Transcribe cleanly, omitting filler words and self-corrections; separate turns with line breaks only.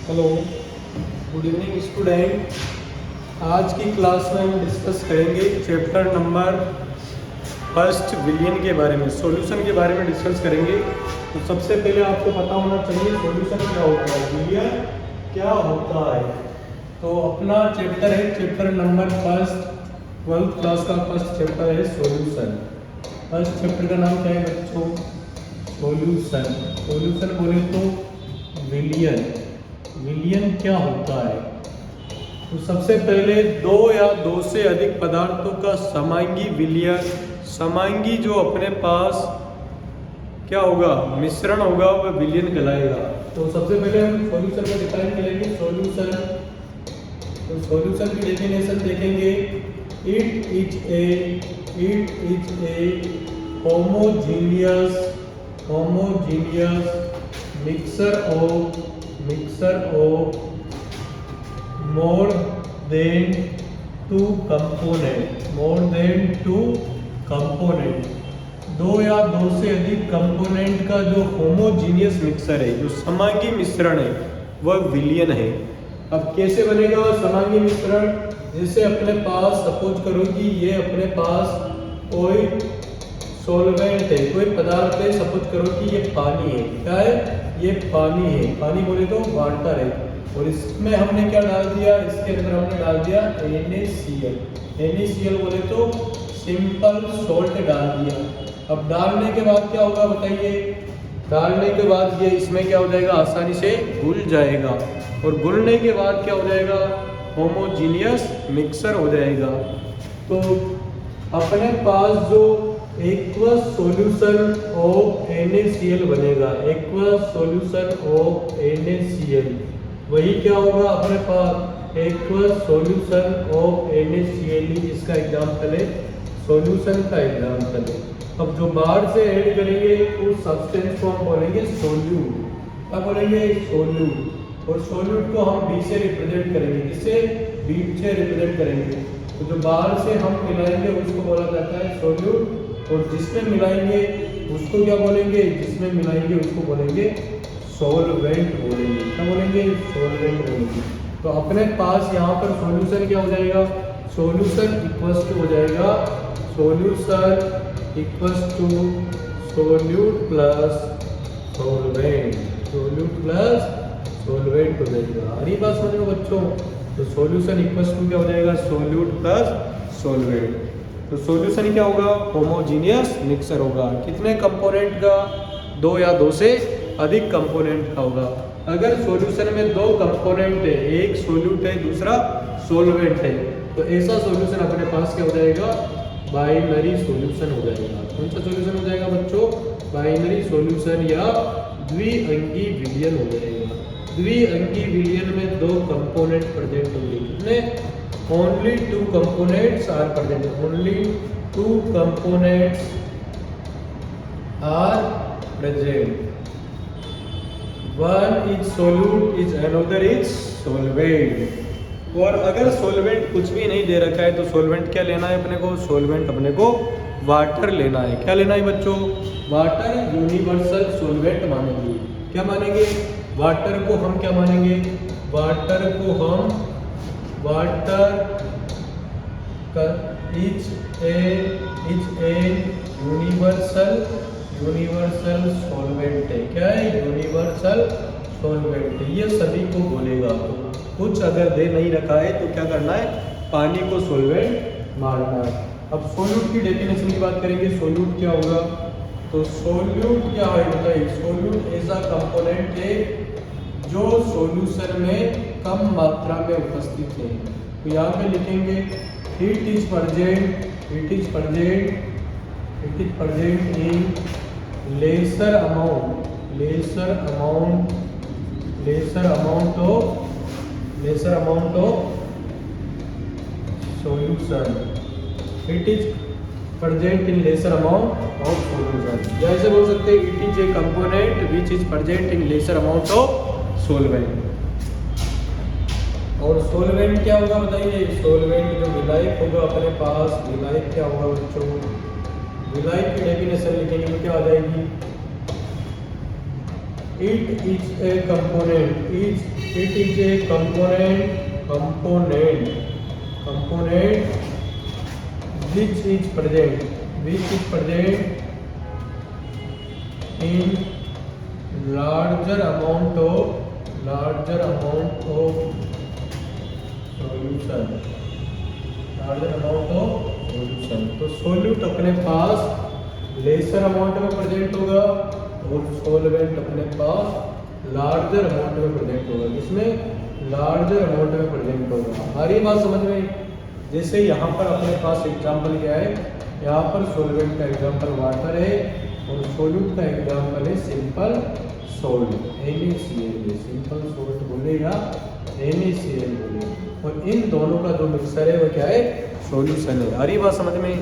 Hello, good evening student. आज की class में हम डिस्कस करेंगे चैप्टर नंबर फर्स्ट विलियन के बारे में, सॉल्यूशन के बारे में डिस्कस करेंगे। तो सबसे पहले आपको पता होना चाहिए सॉल्यूशन क्या होता है, विलियन क्या होता है। तो अपना चैप्टर है chapter number first, 12th class का फर्स्ट चैप्टर है सॉल्यूशन। फर्स्ट चैप्टर का नाम क्या है बच्चों? सॉल्यूशन। सॉल्यूशन बोले तो विलियन। विलियन क्या होता है? तो सबसे पहले दो या दो से अधिक पदार्थों का समांगी विलयन, समांगी जो अपने पास क्या होगा, मिश्रण होगा, वह विलयन कहलाएगा। तो सबसे पहले हम सॉल्यूशन को डिफाइन करेंगे। सॉल्यूशन, तो सॉल्यूशन की डेफिनेशन देखेंगे। It is a homogeneous mixture of more than two component, दो या दो से अधिक कंपोनेंट का जो होमोजीनियस मिक्सर है, जो समांगी मिश्रण है, वह विलयन है। अब कैसे बनेगा समांगी मिश्रण? जैसे अपने पास सपोज करो कि ये अपने पास कोई सॉल्वेंट है, कोई पदार्थ है, सपोज करो कि ये पानी है। क्या है? ये पानी है। पानी बोले तो वाटर है। और इसमें हमने क्या डाल दिया? इसके अंदर हमने डाल दिया NaCl। NaCl बोले तो सिंपल सॉल्ट डाल दिया। अब डालने के बाद क्या होगा बताइए? डालने के बाद ये इसमें क्या हो जाएगा? आसानी से घुल जाएगा। और घुलने के बाद क्या हो जाएगा? होमोजीनियस मिक्सर हो जाएगा। तो अपने पास जो एक्वस सॉल्यूशन ऑफ NaCl बनेगा, एक्वस सॉल्यूशन ऑफ NaCl, वही क्या होगा अपने पास? Aqueous solution of NaCl। इसका एग्जाम्पल है, सॉल्यूशन का एग्जाम्पल है। अब जो बाहर से ऐड करेंगे उस सब्सटेंस को हम बोलेंगे सोल्यूट। क्या बोलेंगे? सोल्यूट। और सोल्यूट को हम B से रिप्रेजेंट करेंगे। किससे? B से रिप्रेजेंट करेंगे। तो जो बाहर से हम मिलाएंगे उसको बोला जाता है सोल्यूट, और जिसमें मिलाएंगे उसको क्या बोलेंगे? जिसमें मिलाएंगे उसको बोलेंगे सॉल्वेंट बोलेंगे। क्या बोलेंगे? सॉल्वेंट बोलेंगे। तो अपने पास यहाँ पर सॉल्यूशन क्या हो जाएगा? सॉल्यूशन इक्वल्स टू हो जाएगा, solution equals to solute plus solvent, solute plus solvent हो जाएगा। अरे बात समझ लो बच्चों। तो सॉल्यूशन इक्वल्स टू क्या हो जाएगा? Solute plus solvent. तो सॉल्यूशन क्या होगा? होमोजीनियस मिक्सर होगा। कितने कंपोनेंट का? दो या दो से अधिक कंपोनेंट का होगा। अगर सॉल्यूशन में दो कंपोनेंट है, एक सोल्यूट है, दूसरा सॉल्वेंट है, तो ऐसा सॉल्यूशन अपने पास क्या हो जाएगा? बाइनरी सॉल्यूशन हो जाएगा। कौन सा सॉल्यूशन हो जाएगा बच्चों? बाइनरी सॉल्यूशन या द्विअंगी विलयन हो जाएगा। द्विअंगी विलयन में दो कंपोनेंट प्रेजेंट होंगे। कितने? Only two components are present. Only two components are present. One is solute, is another is solvent. और अगर सॉल्वेंट कुछ भी नहीं दे रखा है तो सॉल्वेंट क्या लेना है अपने को? सॉल्वेंट अपने को वाटर लेना है। क्या लेना है बच्चों? वाटर यूनिवर्सल सॉल्वेंट मानेंगे। क्या मानेंगे? वाटर को हम क्या मानेंगे? वाटर को हम water is a universal solvent है। क्या है? यूनिवर्सल सॉल्वेंट है। ये सभी को बोलेगा। तो कुछ अगर दे नहीं रखा है तो क्या करना है? पानी को सॉल्वेंट मारना है। अब सोल्यूट की डेफिनेशन की बात करेंगे। सोल्यूट क्या होगा? तो सोल्यूट क्या है बताइए? सोल्यूट ऐसा कंपोनेंट है जो सॉल्यूशन में कम मात्रा में उपस्थित है। तो यहाँ पे लिखेंगे it is present in lesser amount of solution. It is present in lesser amount of solution. या ऐसे बोल सकते हैं it is a component which is present in lesser amount of solvent. और सॉल्वेंट क्या होगा बताइए? सॉल्वेंट जो विलायक होगा अपने पास, विलायक क्या होगा बच्चों? विलायक की डेफिनेशन लिखेंगे तो क्या आ जाएगी? It is a component, it is a component which is present in larger amount of solution। तो सोल्यूट अपने पास लेसर अमाउंट में प्रेजेंट होगा और सोलवेंट अपने पास लार्जर अमाउंट में प्रेजेंट होगा। इसमें लार्जर अमाउंट में प्रेजेंट होगा। हमारी बात समझ में? जैसे यहाँ पर अपने पास एग्जाम्पल क्या है, यहाँ पर सोलवेंट का एग्जाम्पल वाटर है और सोल्यूट का एग्जाम्पल है simple salt, NaCl। Simple salt बोलेगा, NaCl बोलेगा, और इन दोनों का जो मिक्सर है वो क्या है, सॉल्यूशन है। हरी बात समझ में?